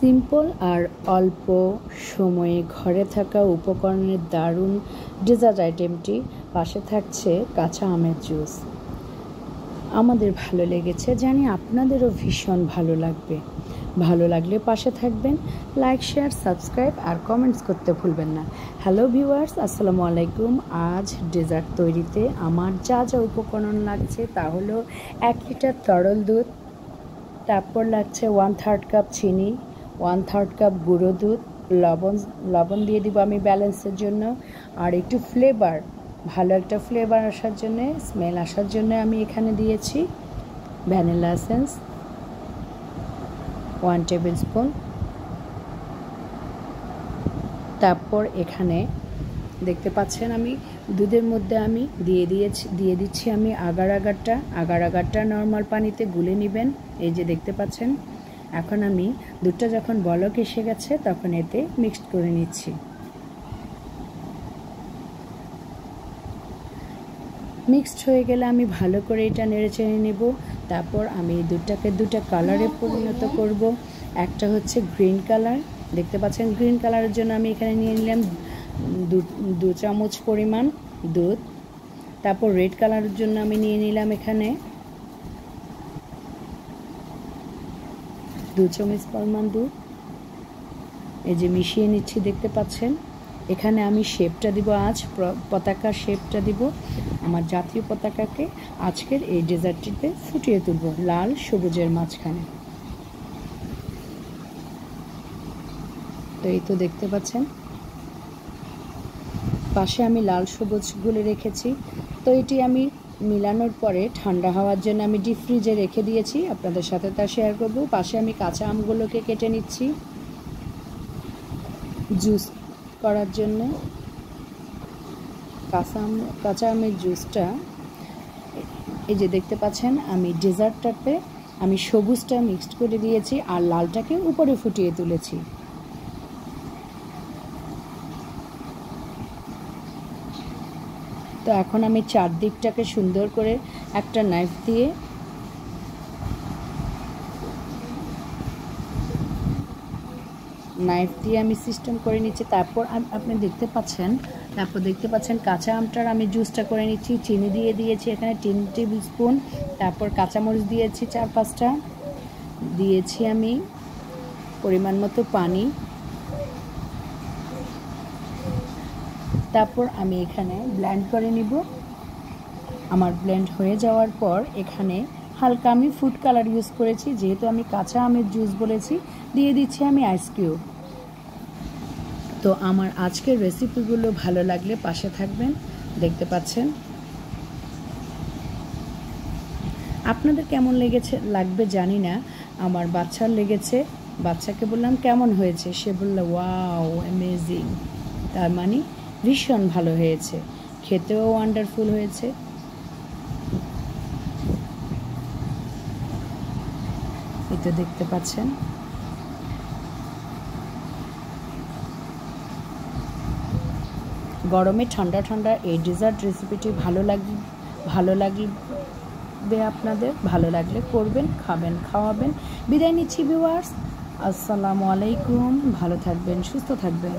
Simple আর অল্প সময়ে ঘরে থাকা উপকরণের দারুণ ডেজার্ট আইটেমটি পাশে থাকছে কাঁচা আমের জুস। আমাদের ভালো লেগেছে, জানি আপনাদেরও ভীষণ ভালো লাগবে। ভালো লাগলে পাশে থাকবেন, লাইক, শেয়ার, সাবস্ক্রাইব আর কমেন্টস করতে ভুলবেন না। হ্যালো ভিউয়ার্স, আসসালামু আলাইকুম। আজ ডেজার্ট তৈরিতে আমার যা যা উপকরণ লাগছে তা হলো 1 লিটার তরল দুধ, তারপর লাগছে 1/3 কাপ চিনি, 1/3 কাপ গুঁড়ো দুধ, লবণ দিয়ে দিব আমি ব্যালেন্সের জন্য, আর একটু ফ্লেভার, ভালো একটা ফ্লেভার আসার জন্যে, স্মেল আসার জন্য আমি এখানে দিয়েছি ভ্যানিলা এসেন্স 1 টেবিল স্পুন। তারপর এখানে দেখতে পাচ্ছেন আমি দুধের মধ্যে আমি দিয়ে দিচ্ছি আমি আগারটা নর্মাল পানিতে গুলে নেবেন। এই যে দেখতে পাচ্ছেন। এখন আমি দুধটা যখন বলক এসে গেছে তখন এতে মিক্সড করে নিচ্ছি। মিক্সড হয়ে গেলে আমি ভালো করে এটা নেড়েচেড়ে নেব। তারপর আমি দুধটাকে দুটো কালারে পরিণত করব। একটা হচ্ছে গ্রিন কালার, দেখতে পাচ্ছেন। গ্রিন কালারের জন্য আমি এখানে নিয়ে নিলাম 2 চামচ পরিমাণ দুধ। তারপর রেড কালারের জন্য আমি নিয়ে নিলাম এখানে 2 চামচ পরিমাণ দুধ। এই যে মিশিয়ে নিচ্ছি, দেখতে পাচ্ছেন। এখানে আমি শেপটা দিব, আজ পতাকার শেপটা দিব। আমার জাতীয় পতাকাকে আজকের এই ডেজার্টটিতে ফুটিয়ে তুলব লাল সবুজের মাঝখানে। তো এই তো দেখতে পাচ্ছেন, পাশে আমি লাল সবুজ গুলে রেখেছি। তো এটি আমি মিলানোর পরে ঠান্ডা হওয়ার জন্য আমি ডিপ ফ্রিজে রেখে দিয়েছি, আপনাদের সাথে তা শেয়ার করব। পাশে আমি কাঁচা আমগুলোকে কেটে নিচ্ছি জুস করার জন্য। কাঁচা আমের জুসটা এই যে দেখতে পাচ্ছেন, আমি ডেজার্টটাতে আমি সবুজটা মিক্সড করে দিয়েছি আর লালটাকে উপরে ফুটিয়ে তুলেছি। তো এখন আমি চারদিকটাকে সুন্দর করে একটা নাইফ দিয়ে আমি সিস্টেম করে নিচ্ছি। তারপর আপনি দেখতে পাচ্ছেন কাঁচা আমটার আমি জুসটা করে নিচ্ছি। চিনি দিয়ে দিয়েছি এখানে 3 টেবিল স্পুন। তারপর কাঁচামরিচ দিয়েছি 4-5টা, দিয়েছি আমি পরিমাণ মতো পানি। তারপর আমি এখানে ব্লেন্ড করে নিব। আমার ব্লেন্ড হয়ে যাওয়ার পর এখানে হালকা আমি ফুড কালার ইউজ করেছি, যেহেতু আমি কাঁচা আমের জুস বলেছি। দিয়ে দিচ্ছি আমি আইস কিউব। তো আমার আজকের রেসিপিগুলো ভালো লাগলে পাশে থাকবেন, দেখতে পাচ্ছেন। আপনাদের কেমন লাগবে জানি না, আমার বাচ্চার লেগেছে। বাচ্চাকে বললাম কেমন হয়েছে, সে বলল ওয়াও অ্যামেজিং, তার মানে ভীষণ ভালো হয়েছে, খেতেও ওয়ান্ডারফুল হয়েছে। এটা দেখতে পাচ্ছেন। গরমে ঠান্ডা ঠান্ডা এই ডেজার্ট রেসিপিটি ভালো লাগবে আপনাদের। ভালো লাগলে করবেন, খাবেন, খাওয়াবেন। বিদায় নিচ্ছি ভিউয়ার্স, আসসালামু আলাইকুম। ভালো থাকবেন, সুস্থ থাকবেন।